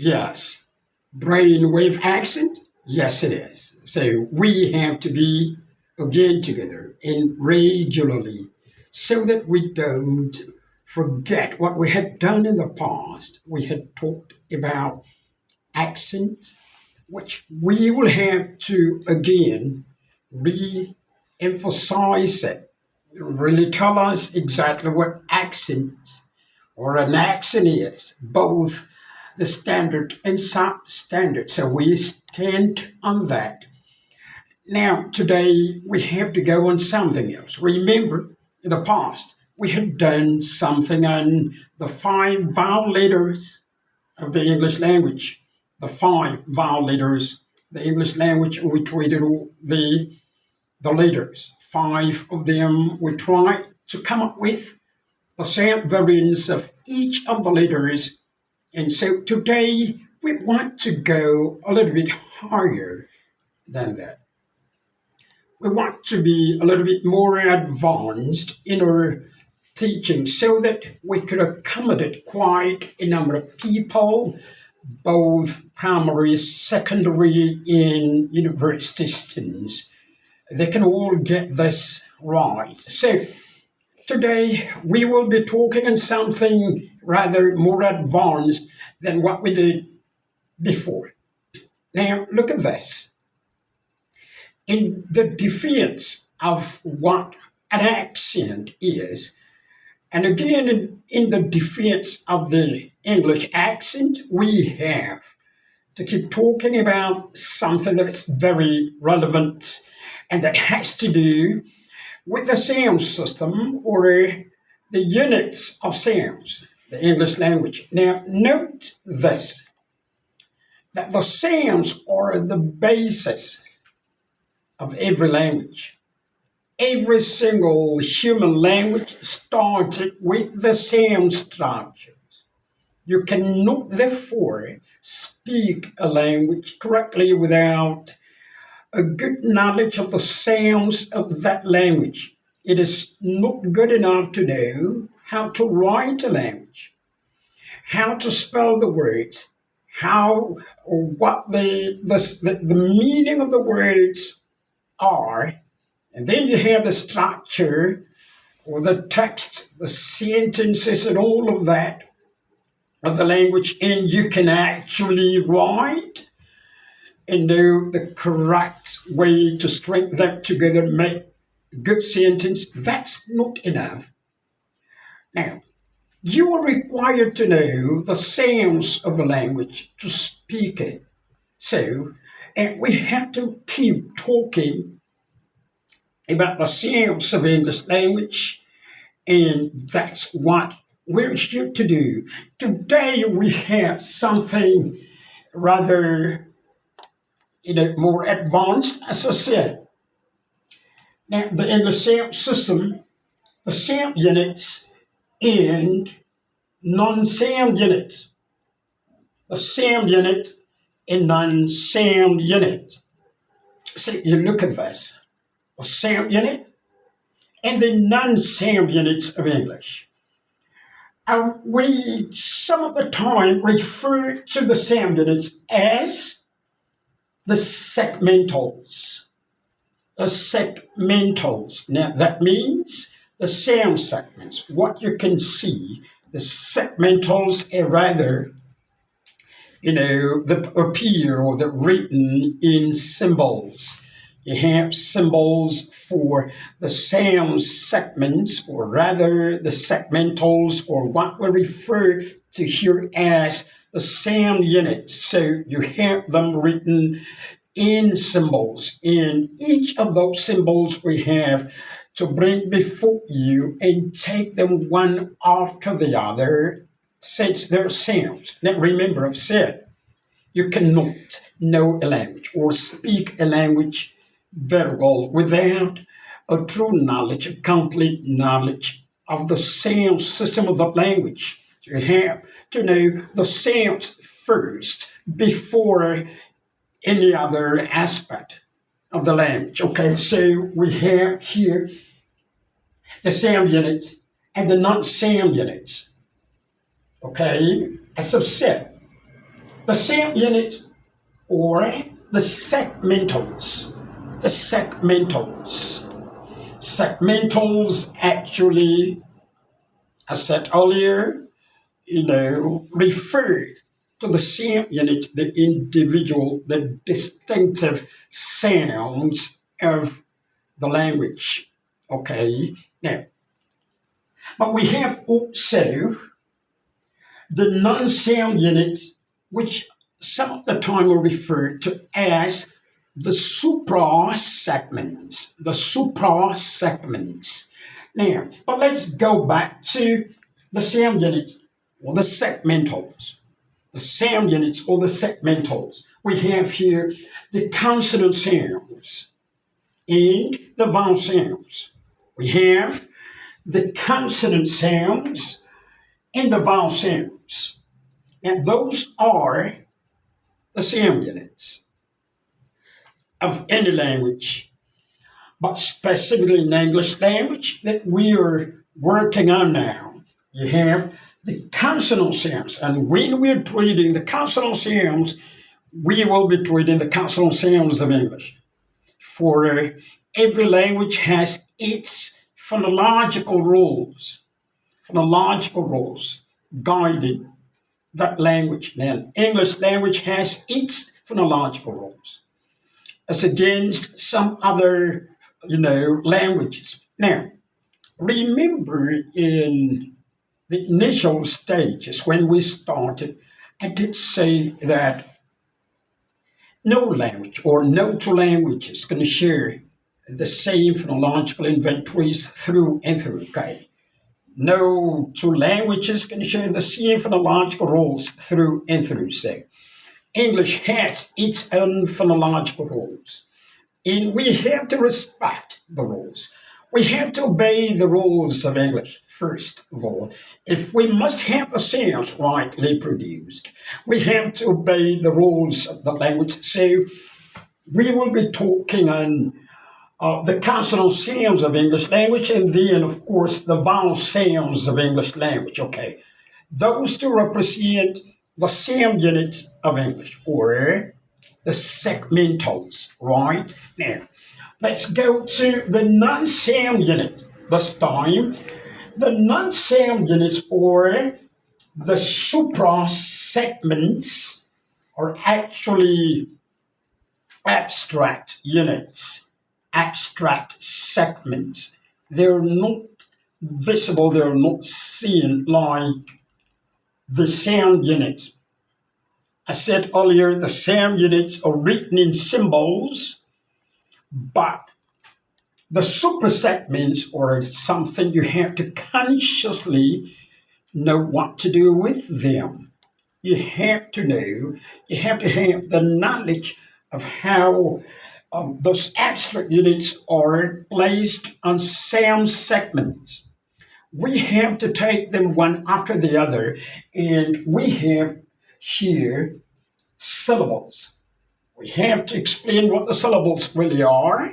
Yes. Brainwave accent? Yes, it is. So we have to be again together and regularly so that we don't forget what we had done in the past. We had talked about accent, which we will have to again re emphasize it, really tell us exactly what accent or an accent is, both the standard and substandard. So we stand on that. Now, today we have to go on something else. Remember, in the past, we had done something on the five vowel letters of the English language. The five vowel letters, the English language, we treated all the letters. Five of them we tried to come up with the sound variants of each of the letters. And so today we want to go a little bit higher than that. We want to be a little bit more advanced in our teaching so that we could accommodate quite a number of people, both primary, secondary, and university students. They can all get this right. So today we will be talking on something rather more advanced than what we did before. Now, look at this. In the defense of what an accent is, and again in the defense of the English accent, we have to keep talking about something that's very relevant and that has to do with the sound system or the units of sounds, the English language. Now, note this that the sounds are the basis of every language. Every single human language started with the sound structures. You cannot, therefore, speak a language correctly without a good knowledge of the sounds of that language. It is not good enough to know how to write a language, how to spell the words, how or what the meaning of the words are, and then you have the structure or the text, the sentences, and all of that of the language, and you can actually write and know the correct way to string them together, make a good sentence. That's not enough. Now, you are required to know the sounds of a language to speak it. So, and we have to keep talking about the sounds of English language, and that's what we're here to do. Today we have something rather more advanced, as I said. Now, the English sound system, the sound units and non-sound units, the sound unit and non-sound unit. So you look at this, the sound unit and the non-sound units of English. We some of the time refer to the sound units as the segmentals. The segmentals. Now that means the sound segments. What you can see, the segmentals are rather, that appear or that written in symbols. You have symbols for the sound segments, or rather the segmentals, or what we refer to here as the sound units. So you have them written in symbols. In each of those symbols we have to bring before you and take them one after the other since they're sounds. Now remember, I've said you cannot know a language or speak a language very well without a true knowledge, a complete knowledge of the sound system of the language. So you have to know the sounds first before any other aspect of the language. Okay, so we have here the sound units and the non-sound units. Okay, as I've said, The sound units or the segmentals. The segmentals. Segmentals actually, as said earlier, refer to the sound unit, the individual, the distinctive sounds of the language. Okay, now, but we have also the non-sound units, which some of the time are referred to as the supra-segments. The supra-segments. Now, but let's go back to the sound units or the segmentals. The sound units or the segmentals. We have here the consonant sounds and the vowel sounds. We have the consonant sounds and the vowel sounds. And those are the sound units of any language, but specifically in the English language that we are working on now. You have the consonant sounds, and when we're treating the consonant sounds, we will be treating the consonant sounds of English. For every language has its phonological rules guiding that language. Then English language has its phonological rules as against some other, languages. Now, remember in the initial stages when we started, I did say that no language or no two languages can share the same phonological inventories through and through. Okay, no two languages can share the same phonological rules through and through. So English has its own phonological rules, and we have to respect the rules. We have to obey the rules of English, first of all. If we must have the sounds rightly produced, we have to obey the rules of the language. So we will be talking on the consonant sounds of English language, and then, of course, the vowel sounds of English language. Okay, those two represent the sound units of English, or the segmentals, right? Now, let's go to the non-sound unit this time. The non-sound units, or the supra-segments, are actually abstract units, abstract segments. They're not visible, they're not seen like the sound units. I said earlier, the sound units are written in symbols, but the suprasegments are something you have to consciously know what to do with them. You have to know, you have to have the knowledge of how those abstract units are placed on sound segments. We have to take them one after the other, and we have here syllables. We have to explain what the syllables really are.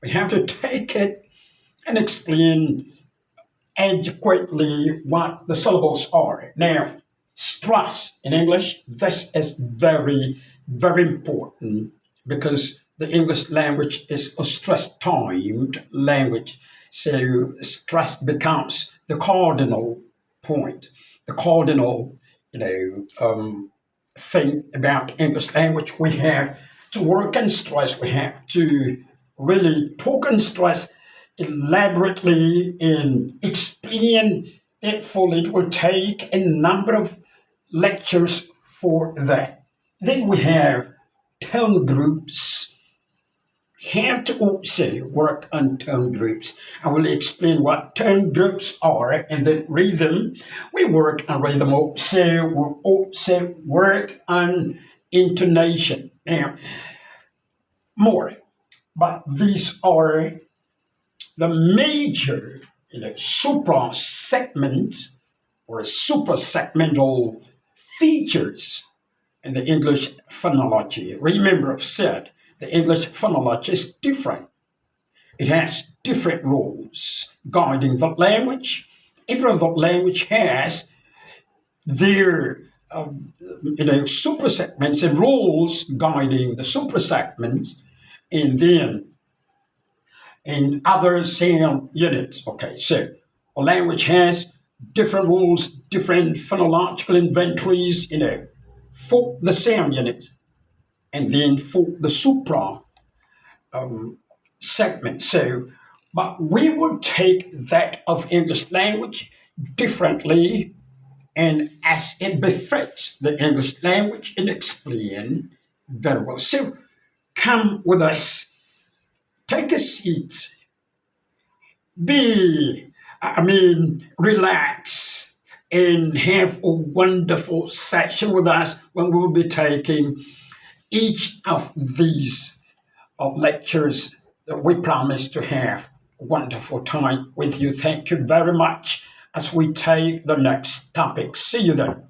We have to take it and explain adequately what the syllables are. Now, stress in English, this is very, very important because the English language is a stress-timed language. So stress becomes the cardinal point, the cardinal, thing about English language. We have to work in stress. We have to really talk in stress elaborately and explain it fully. It will take a number of lectures for that. Then we have tone groups. Have to also work on tone groups. I will explain what tone groups are, and then rhythm. We work on rhythm also. We also work on intonation. Now, more, but these are the major, supra segments or suprasegmental features in the English phonology. Remember, I've said the English phonology is different. It has different rules guiding the language. Every other language has their super segments and rules guiding the super segments, and then in other sound units. Okay, so a language has different rules, different phonological inventories, for the sound units, and then for the supra segment. So, but we will take that of English language differently and as it befits the English language and explain very well. So, come with us, take a seat, relax and have a wonderful session with us when we will be taking each of these lectures. We promise to have a wonderful time with you. Thank you very much as we take the next topic. See you then.